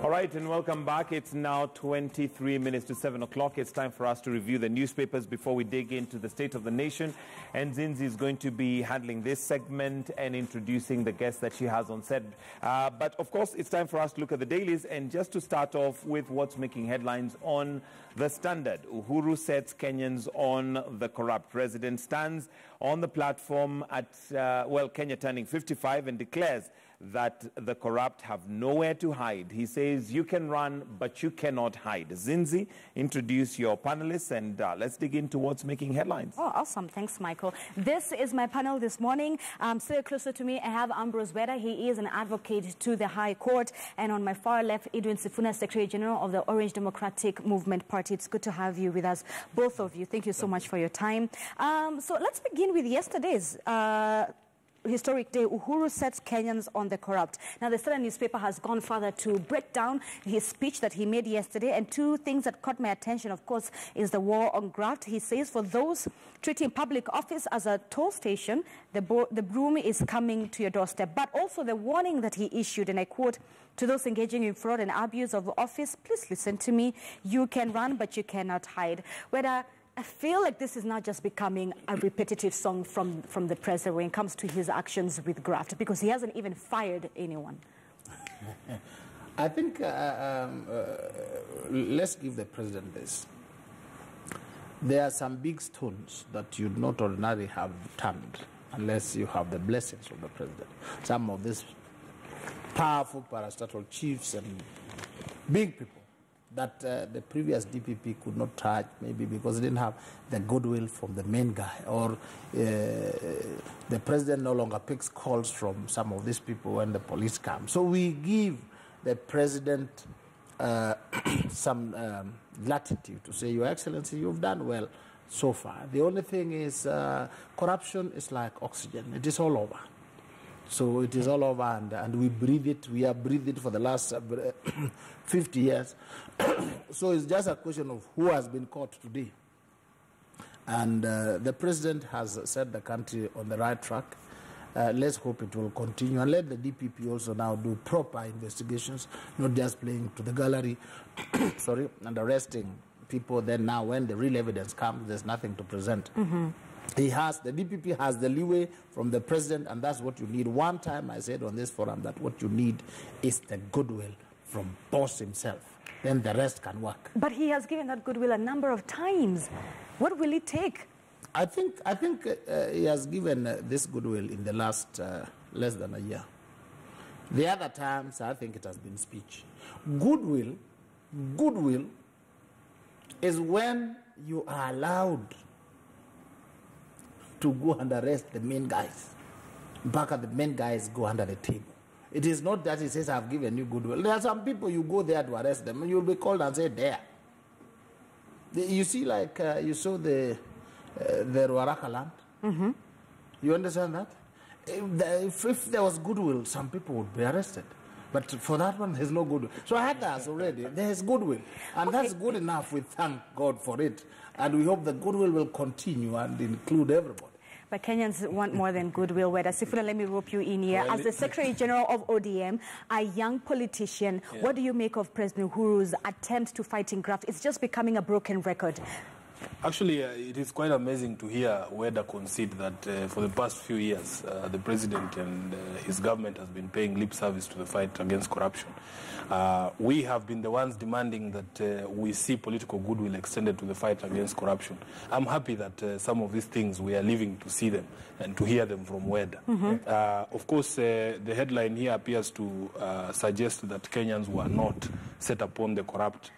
All right, and welcome back. It's now 23 minutes to 7 o'clock. It's time for us to review the newspapers before we dig into the state of the nation. And Zinzi is going to be handling this segment and introducing the guests that she has on set. But, of course, it's time for us to look at the dailies. And just to start off with what's making headlines on The Standard. Uhuru sets Kenyans on the corrupt. President stands on the platform at, Kenya turning 55 and declares that the corrupt have nowhere to hide. He says you can run, but you cannot hide. Zinzi, introduce your panelists and let's dig into what's making headlines. Oh, awesome. Thanks, Michael. This is my panel this morning. Still closer to me, I have Ambrose Weda. He is an advocate to the High Court. And on my far left, Edwin Sifuna, Secretary General of the Orange Democratic Movement Party. It's good to have you with us, both of you. Thank you so much for your time. So let's begin with yesterday's historic day. Uhuru sets Kenyans on the corrupt. Now, the Standard newspaper has gone further to break down his speech that he made yesterday. And two things that caught my attention, of course, is the war on graft. He says for those treating public office as a toll station, the broom is coming to your doorstep. But also the warning that he issued, and I quote, to those engaging in fraud and abuse of office, please listen to me. You can run, but you cannot hide. Whether I feel like this is not just becoming a repetitive song from the president when it comes to his actions with graft, because he hasn't even fired anyone. I think let's give the president this. There are some big stones that you'd not ordinarily have turned unless you have the blessings of the president. Some of these powerful parastatal chiefs and big people that the previous DPP could not touch, maybe because it didn't have the goodwill from the main guy, or the president no longer picks calls from some of these people when the police come. So we give the president some latitude to say, Your Excellency, you've done well so far. The only thing is corruption is like oxygen. It is all over. So it is all over, and we breathe it. We have breathed it for the last 50 years. So it's just a question of who has been caught today. And the president has set the country on the right track. Let's hope it will continue. And let the DPP also now do proper investigations, not just playing to the gallery, and arresting people. Then now when the real evidence comes, there's nothing to present. Mm-hmm. The DPP has the leeway from the president, and that's what you need. One time I said on this forum that what you need is the goodwill from boss himself. Then the rest can work. But he has given that goodwill a number of times. What will it take? I think he has given this goodwill in the last less than a year. The other times, I think it has been speech. Goodwill is when you are allowed to go and arrest the main guys. Back at the main guys go under the table. It is not that he says, I've given you goodwill. There are some people you go there to arrest them and you'll be called and say, there. You see, like you saw the Ruaraka land. Mm-hmm. You understand that? If there was goodwill, some people would be arrested. But for that one, there's no goodwill. So I had that already. There's goodwill. And that's good enough. We thank God for it. And we hope the goodwill will continue and include everybody. But Kenyans want more than goodwill. Whether Sifuna, let me rope you in here. As the Secretary General of ODM, a young politician, what do you make of President Uhuru's attempt to fight in graft? It's just becoming a broken record. Actually, it is quite amazing to hear Weda concede that for the past few years, the president and his government has been paying lip service to the fight against corruption. We have been the ones demanding that we see political goodwill extended to the fight against corruption. I'm happy that some of these things we are living to see them and to hear them from Weda. Mm-hmm. Of course, the headline here appears to suggest that Kenyans were not set upon the corrupt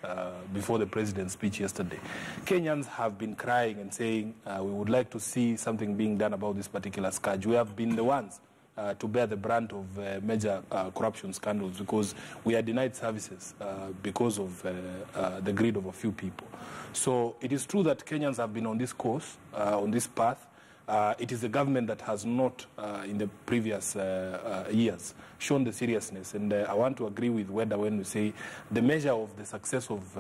before the president's speech yesterday. Kenyans have been crying and saying we would like to see something being done about this particular scourge. We have been the ones to bear the brunt of major corruption scandals because we are denied services because of the greed of a few people. So it is true that Kenyans have been on this course, on this path. It is the government that has not, in the previous years, shown the seriousness. And I want to agree with Weda when we say the measure of the success of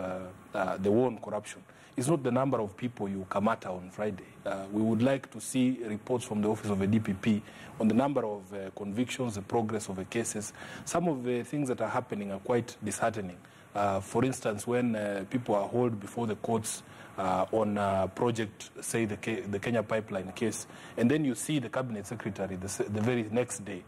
the war on corruption is not the number of people you kamata on Friday. We would like to see reports from the office of a DPP on the number of convictions, the progress of the cases. Some of the things that are happening are quite disheartening. For instance, when people are hauled before the courts on a project, say the Kenya pipeline case, and then you see the cabinet secretary the very next day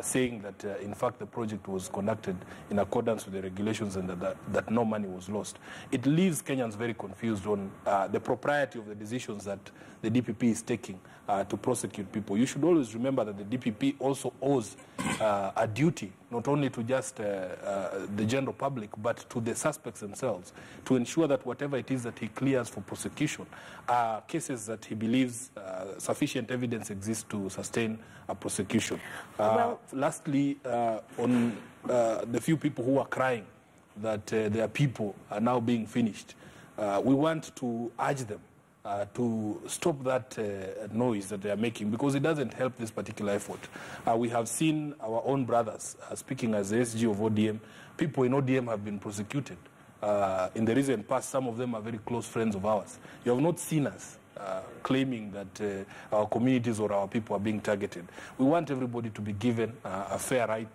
saying that, in fact, the project was conducted in accordance with the regulations and that no money was lost. It leaves Kenyans very confused on the propriety of the decisions that the DPP is taking to prosecute people. You should always remember that the DPP also owes a duty, not only to just the general public, but to the suspects themselves, to ensure that whatever it is that he clears for prosecution are cases that he believes sufficient evidence exists to sustain a prosecution. Lastly, on the few people who are crying that their people are now being finished, we want to urge them to stop that noise that they are making, because it doesn't help this particular effort. We have seen our own brothers, speaking as the SG of ODM, people in ODM have been prosecuted. In the recent past, some of them are very close friends of ours. You have not seen us claiming that our communities or our people are being targeted. We want everybody to be given a fair right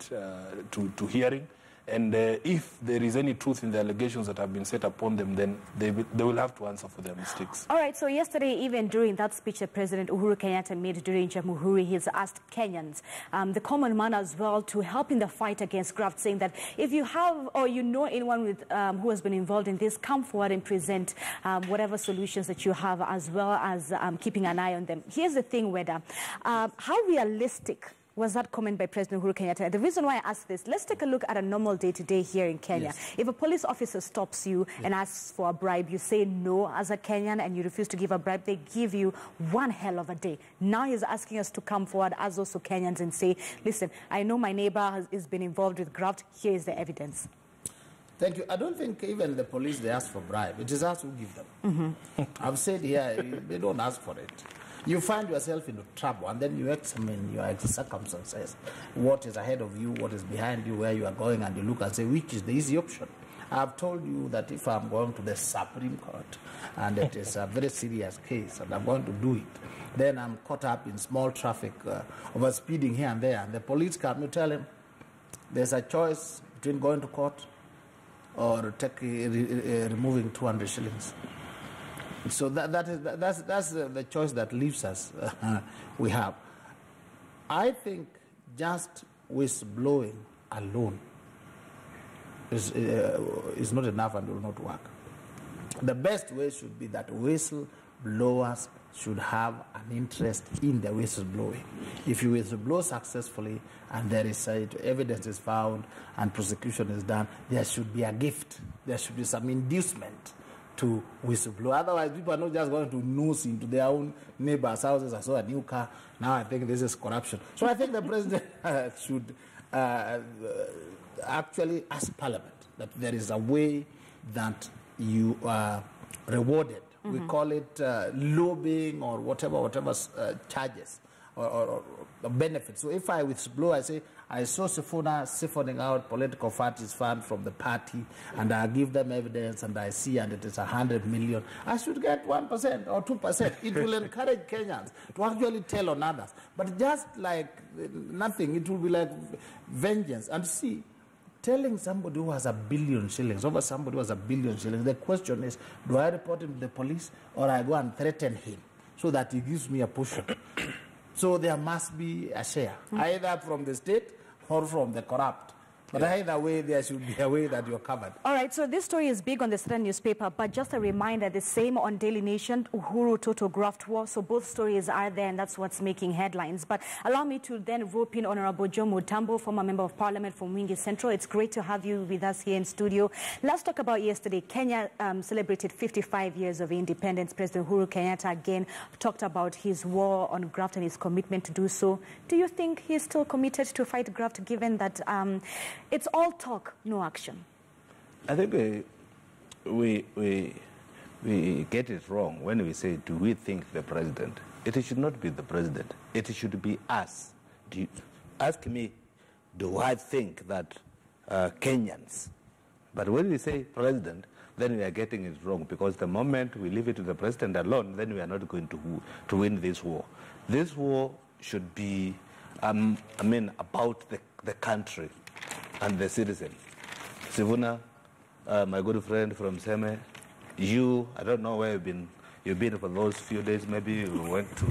to hearing. And if there is any truth in the allegations that have been set upon them, then they will have to answer for their mistakes. All right, so yesterday, even during that speech that President Uhuru Kenyatta made during Jamhuri, he's asked Kenyans, the common man as well, to help in the fight against graft, saying that if you have or you know anyone with, who has been involved in this, come forward and present whatever solutions that you have, as well as keeping an eye on them. Here's the thing, Weda. How realistic was that comment by President Uhuru Kenyatta? The reason why I ask this, let's take a look at a normal day-to-day here in Kenya. Yes. If a police officer stops you and asks for a bribe, you say no as a Kenyan and you refuse to give a bribe, they give you one hell of a day. Now he's asking us to come forward as also Kenyans and say, listen, I know my neighbor has been involved with graft, here is the evidence. Thank you. I don't think even the police, they ask for bribe. It is us who give them. I've said here, they don't ask for it. You find yourself in trouble, and then you examine your circumstances, what is ahead of you, what is behind you, where you are going, and you look and say, which is the easy option? I've told you that if I'm going to the Supreme Court, and it is a very serious case, and I'm going to do it, then I'm caught up in small traffic, over speeding here and there, and the police come, you tell him, there's a choice between going to court or removing 200 shillings. So that's the choice that leaves us. We have. I think just whistleblowing alone is not enough and will not work. The best way should be that whistleblowers should have an interest in the whistleblowing. If you whistleblow successfully and there is evidence is found and prosecution is done, there should be a gift. There should be some inducement to whistleblow. Otherwise, people are not just going to nose into their own neighbors' houses. I saw a new car. Now I think this is corruption. So I think the president should actually ask Parliament that there is a way that you are rewarded. We call it lobbying or whatever charges or benefits. So if I whistleblow, I say, I saw Sifuna siphoning out political parties' fund from the party, and I give them evidence, and I see, and it is 100 million, I should get 1% or 2%. It will encourage Kenyans to actually tell on others. But just like nothing, it will be like vengeance. And see, telling somebody who has 1 billion shillings over somebody who has 1 billion shillings, the question is, do I report him to the police or I go and threaten him so that he gives me a push? So there must be a share, either from the state or from the corrupt. But either way, there should be a way that you're covered. All right, so this story is big on the Standard newspaper, but just a reminder, the same on Daily Nation, Uhuru total graft war. So both stories are there, and that's what's making headlines. But allow me to then rope in Honorable Joe Mutambo, former Member of Parliament from Mwingi Central. It's great to have you with us here in studio. Let's talk about yesterday. Kenya celebrated 55 years of independence. President Uhuru Kenyatta again talked about his war on graft and his commitment to do so. Do you think he's still committed to fight graft, given that it's all talk, no action? I think we get it wrong when we say, do we think the president? It should not be the president. It should be us. Do you ask me, do I think that Kenyans? But when we say president, then we are getting it wrong, because the moment we leave it to the president alone, then we are not going to win this war. This war should be, about the country and the citizen. Sifuna, my good friend from Seme, I don't know where you've been for those few days. Maybe you went to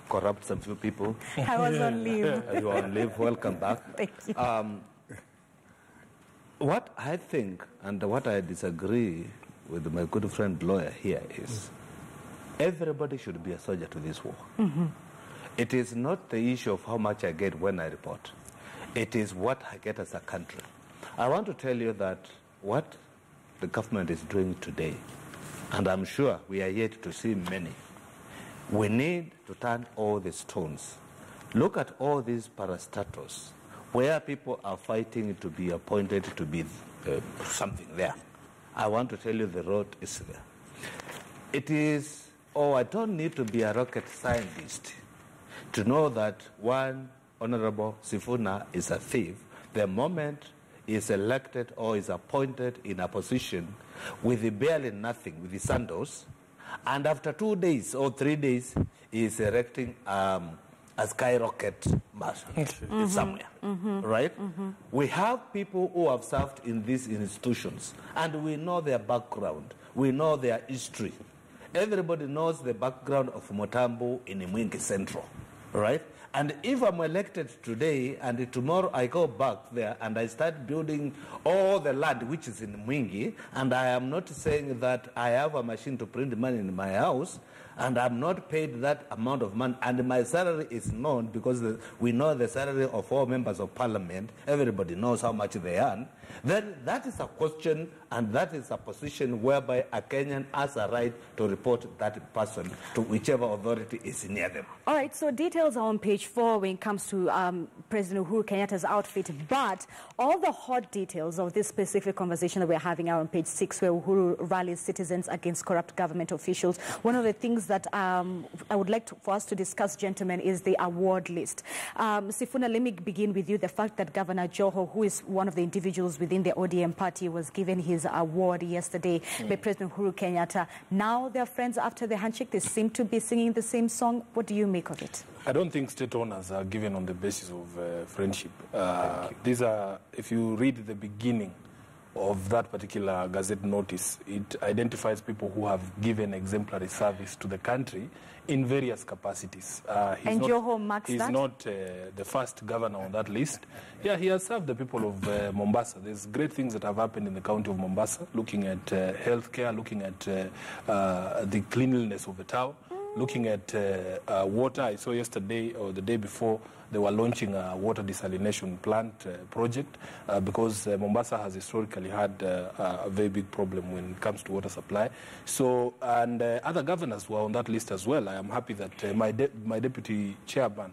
corrupt some few people. I was on leave. You were on leave. Welcome back. Thank you. What I think and what I disagree with my good friend lawyer here is everybody should be a soldier to this war. Mm-hmm. It is not the issue of how much I get when I report. It is what I get as a country. I want to tell you that what the government is doing today, and I'm sure we are yet to see many, we need to turn all the stones. Look at all these parastatals, where people are fighting to be appointed to be something there. I want to tell you the road is there. It is, I don't need to be a rocket scientist to know that one Honorable Sifuna is a thief the moment he is elected or is appointed in a position with barely nothing, with the sandals, and after 2 days or 3 days, he is erecting a skyrocket somewhere, right? We have people who have served in these institutions, and we know their background. We know their history. Everybody knows the background of Motambo in Mwingi Central, right? And if I'm elected today and tomorrow I go back there and I start building all the land which is in Mwingi, and I am not saying that I have a machine to print money in my house, and I'm not paid that amount of money, and my salary is known because we know the salary of all members of parliament, everybody knows how much they earn, then that is a question and that is a position whereby a Kenyan has a right to report that person to whichever authority is near them. All right, so details are on page 4 when it comes to President Uhuru Kenyatta's outfit, but all the hot details of this specific conversation that we're having are on page 6, where Uhuru rallies citizens against corrupt government officials. One of the things that I would like for us to discuss, gentlemen, is the award list. Sifuna, let me begin with you. The fact that Governor Joho, who is one of the individuals within the ODM party, was given his award yesterday by President Uhuru Kenyatta. Now they're friends after the handshake. They seem to be singing the same song. What do you make of it? I don't think state honors are given on the basis of friendship. These are, if you read the beginning of that particular Gazette notice, it identifies people who have given exemplary service to the country in various capacities. And Joho marks that? He's not the first governor on that list. Yeah, he has served the people of Mombasa. There's great things that have happened in the county of Mombasa, looking at healthcare, looking at the cleanliness of the town, looking at water. I saw yesterday or the day before they were launching a water desalination plant project because Mombasa has historically had a very big problem when it comes to water supply. So, and other governors were on that list as well. I am happy that my deputy chairman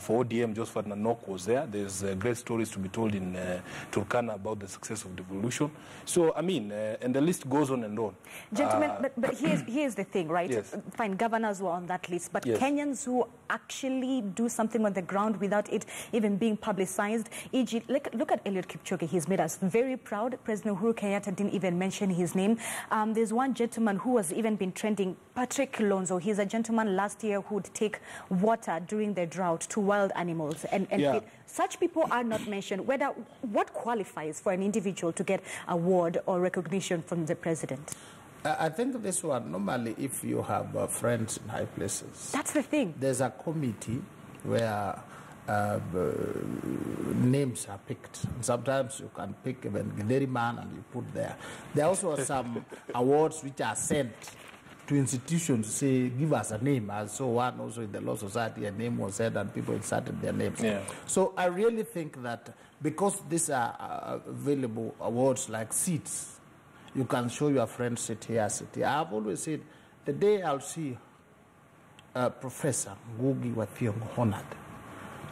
for ODM, Josephat Nanok, was there. There's great stories to be told in Turkana about the success of devolution. So, I mean, and the list goes on and on. Gentlemen, but here's the thing, right? Yes. Fine, governors were on that list, but yes. Kenyans who actually do something on the ground without it even being publicized, e.g., look at Eliud Kipchoge. He's made us very proud. President Uhuru Kenyatta didn't even mention his name. There's one gentleman who has even been trending, Patrick Kilonzo. He's a gentleman last year who would take water during the drought to wild animals. And yeah. Such people are not mentioned. What qualifies for an individual to get award or recognition from the president? I think this one, normally, if you have friends in high places. That's the thing. There's a committee where names are picked. Sometimes you can pick even Githeri man and you put there. There are also some awards which are sent to institutions to say, give us a name. I saw one also in the Law Society, a name was said and people inserted their names. Yeah. So I really think that because these are available awards like seats, you can show your friends, sit here, sit here. I've always said, the day I'll see Professor Ngugi wa Thiong'o honored,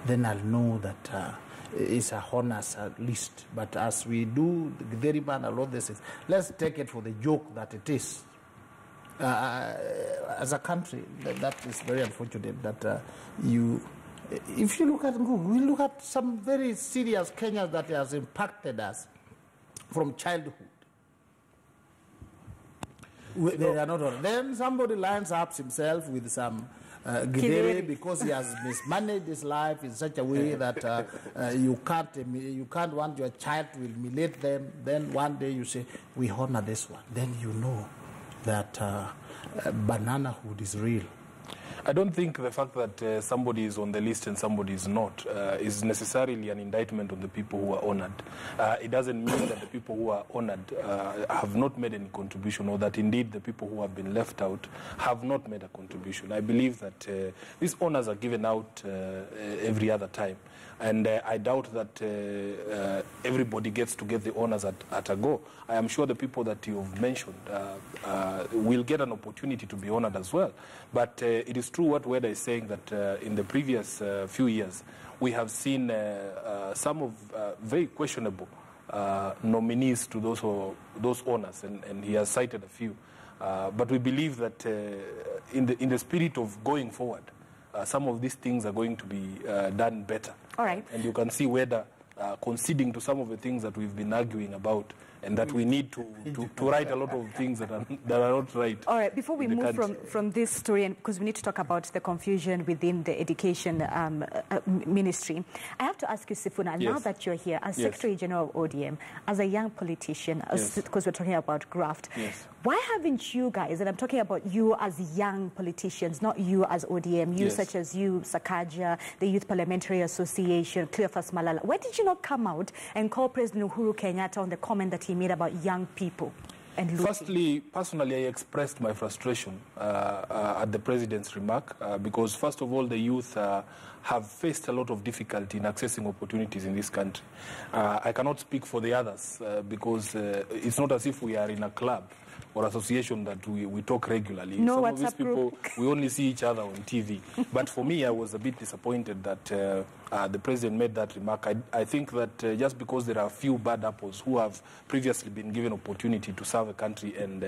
then I'll know that it's a honors list. But as we do the Githeri man and all this, let's take it for the joke that it is. As a country, that is very unfortunate that if you look at Ngugi, we look at some very serious Kenyans that has impacted us from childhood. They are not on. Then somebody lines up himself with some gidere because he has mismanaged his life in such a way that you can't want your child to humiliate them. Then one day you say, we honor this one. Then you know that bananahood is real. I don't think the fact that somebody is on the list and somebody is not is necessarily an indictment on the people who are honored. It doesn't mean that the people who are honored have not made any contribution, or that indeed the people who have been left out have not made a contribution. I believe that these honors are given out every other time. And I doubt that everybody gets to get the honors at a go. I am sure the people that you've mentioned will get an opportunity to be honored as well. But it is true what Weda is saying, that in the previous few years, we have seen some of very questionable nominees to those honors, and he has cited a few. But we believe that in the spirit of going forward, some of these things are going to be done better. All right. And you can see whether conceding to some of the things that we've been arguing about, and that we need to write a lot of things that are not right. All right, before we move from this story, and because we need to talk about the confusion within the education ministry, I have to ask you, Sifuna, now that you're here as Secretary General of ODM, as a young politician, because we're talking about graft, why haven't you guys, and I'm talking about you as young politicians, not you as ODM, you such as you, Sakaja, the Youth Parliamentary Association, Cleophas Malala, why did you not come out and call President Uhuru Kenyatta on the comment that he made about young people and looting? Firstly, personally, I expressed my frustration at the President's remark because, first of all, the youth have faced a lot of difficulty in accessing opportunities in this country. I cannot speak for the others because it's not as if we are in a club or association that we talk regularly. No, some WhatsApp of these people, we only see each other on TV. But for me, I was a bit disappointed that the President made that remark. I think that just because there are a few bad apples who have previously been given opportunity to serve a country and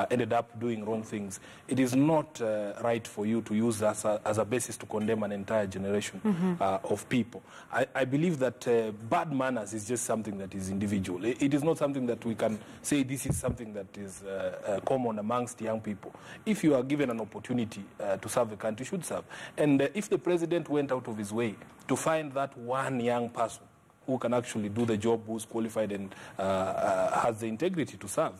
ended up doing wrong things, it is not right for you to use that as a basis to condemn an entire generation of people. I believe that bad manners is just something that is individual. It is not something that we can say this is something that is common amongst young people. If you are given an opportunity to serve the country, you should serve. And if the President went out of his way to find that one young person who can actually do the job, who's qualified and has the integrity to serve,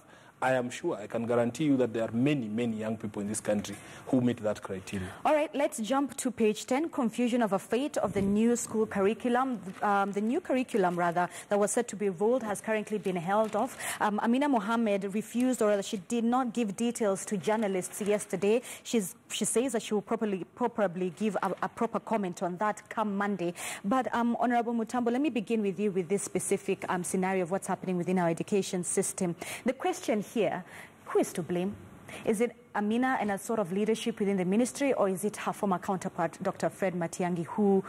I am sure, I can guarantee you that there are many, many young people in this country who meet that criteria. All right, let's jump to page 10, confusion over fate of the new school curriculum. The new curriculum, rather, that was set to be rolled has currently been held off. Amina Mohammed refused, or rather she did not give details to journalists yesterday. She says that she will probably give a proper comment on that come Monday. But Honorable Mutambo, let me begin with you with this specific scenario of what's happening within our education system. The question here, who is to blame? Is it Amina and a sort of leadership within the ministry, or is it her former counterpart, Dr. Fred Matiang'i, who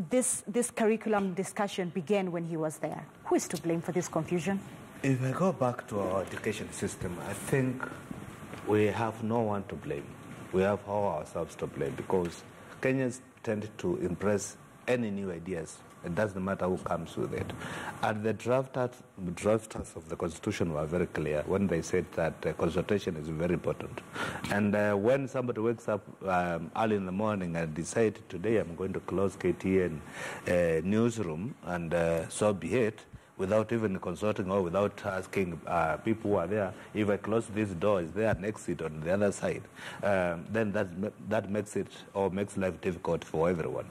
this curriculum discussion began when he was there? Who is to blame for this confusion? If I go back to our education system, I think we have no one to blame. We have all ourselves to blame because Kenyans tend to embrace any new ideas. It doesn't matter who comes with it. And the drafters of the Constitution were very clear when they said that consultation is very important. And when somebody wakes up early in the morning and decides, today I'm going to close KTN newsroom, and so be it, without even consulting or without asking people who are there, if I close this door, is there an exit on the other side? Then that makes it, or makes life difficult for everyone.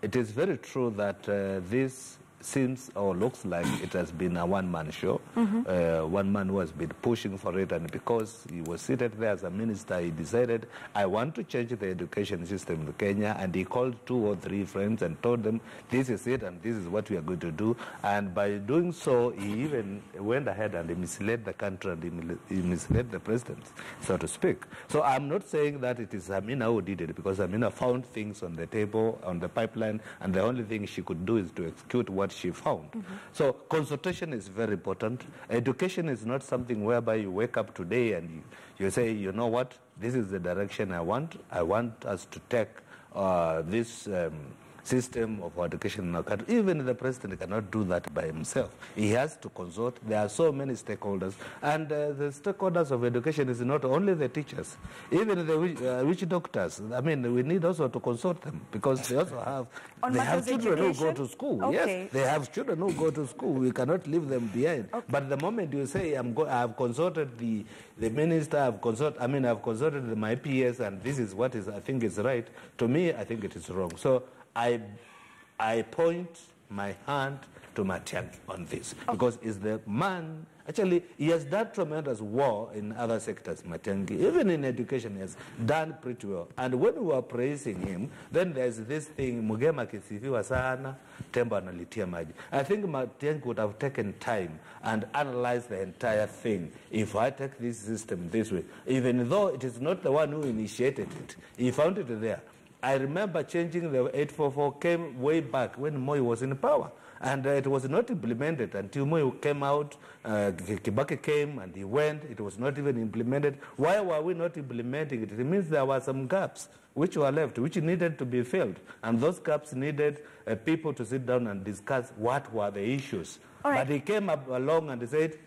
It is very true that this seems or looks like it has been a one-man show. One man who has been pushing for it, and because he was seated there as a minister, he decided, I want to change the education system in Kenya, and he called 2 or 3 friends and told them, this is it and this is what we are going to do. And by doing so, he even went ahead and he misled the country and he misled the president, so to speak. So I'm not saying that it is Amina who did it, because Amina found things on the table, on the pipeline, and the only thing she could do is to execute what she found. So consultation is very important. Education is not something whereby you wake up today and you say, you know what, this is the direction I want. I want us to take this system of education in our country. Even the president cannot do that by himself. He has to consult. There are so many stakeholders. And the stakeholders of education is not only the teachers, even the witch doctors. I mean, we need also to consult them because they also have children who go to school. Okay. Yes, they have children who go to school. We cannot leave them behind. Okay. But the moment you say, I've consulted the minister, I've consulted my PS, and this is what I think is right, to me, I think it is wrong. So I point my hand to Matiang'i on this, because he's the man. Actually, he has done tremendous war in other sectors, Matiang'i. Even in education, he has done pretty well. And when we are praising him, then there's this thing, Mugema kisifiwa sana, tembo analitia maji. I think Matiang'i would have taken time and analyzed the entire thing. If I take this system this way, even though it is not the one who initiated it, he found it there. I remember changing the 844 came way back when Moi was in power. And it was not implemented until Moi came out, Kibaki came and he went. It was not even implemented. Why were we not implementing it? It means there were some gaps which were left, which needed to be filled. And those gaps needed people to sit down and discuss what were the issues. But he came up along and said,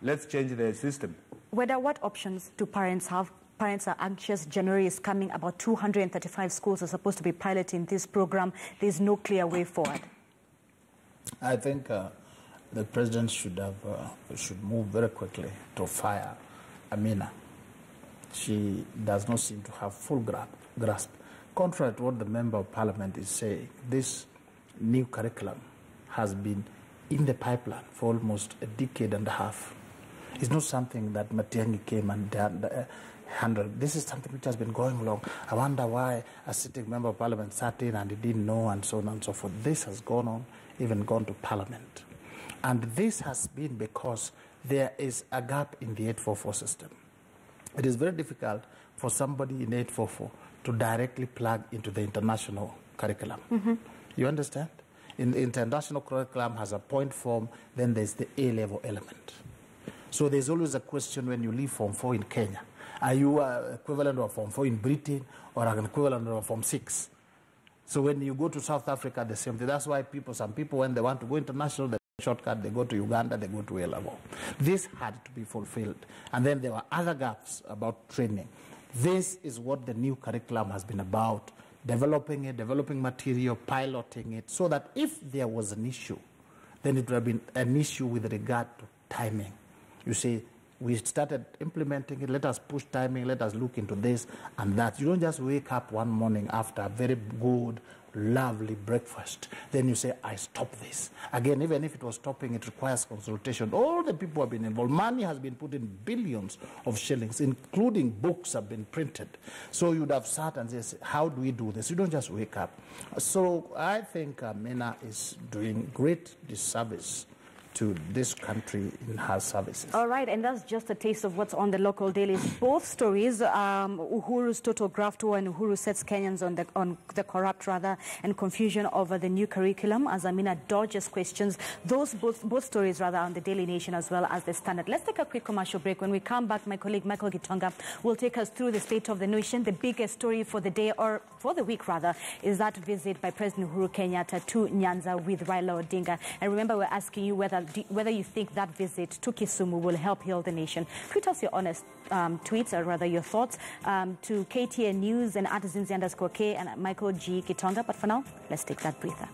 let's change the system. What options do parents have? Parents are anxious. January is coming. About 235 schools are supposed to be piloting this program. There's no clear way forward. I think the president should move very quickly to fire Amina. She does not seem to have full grasp. Contrary to what the member of parliament is saying, this new curriculum has been in the pipeline for almost a decade and a half. It's not something that Matiang'i came and handled. This is something which has been going along. I wonder why a sitting member of parliament sat in and he didn't know, and so on and so forth. This has gone on, even gone to parliament. And this has been because there is a gap in the 844 system. It is very difficult for somebody in 844 to directly plug into the international curriculum. Mm-hmm. You understand? In the international curriculum has a point form, then there's the A-level element. So there's always a question when you leave Form 4 in Kenya. Are you equivalent of Form 4 in Britain or an equivalent of Form 6? So when you go to South Africa, the same thing. That's why some people, when they want to go international, they shortcut, they go to Uganda, they go to A level. This had to be fulfilled. And then there were other gaps about training. This is what the new curriculum has been about, developing it, developing material, piloting it, so that if there was an issue, then it would have been an issue with regard to timing. You see, we started implementing it, let us push timing, let us look into this and that. You don't just wake up one morning after a very good, lovely breakfast, then you say, I stop this. Again, even if it was stopping, it requires consultation. All the people have been involved. Money has been put in billions of shillings, including books have been printed. So you'd have sat and said, how do we do this? You don't just wake up. So I think Amina is doing great disservice to this country in her services. All right, and that's just a taste of what's on the local dailies. Both stories, Uhuru's total graft war and Uhuru sets Kenyans on the corrupt rather, and confusion over the new curriculum as Amina dodges questions. Those both stories rather on the Daily Nation as well as the Standard. Let's take a quick commercial break. When we come back, my colleague Michael Gitonga will take us through the state of the nation. The biggest story for the day, or for the week rather, is that visit by President Uhuru Kenyatta to Nyanza with Raila Odinga. And remember, we're asking you whether you think that visit to Kisumu will help heal the nation. Tweet us your honest tweets, or rather your thoughts, to KTN News and @Zinzi_K and Michael G. Kitonga. But for now, let's take that breather.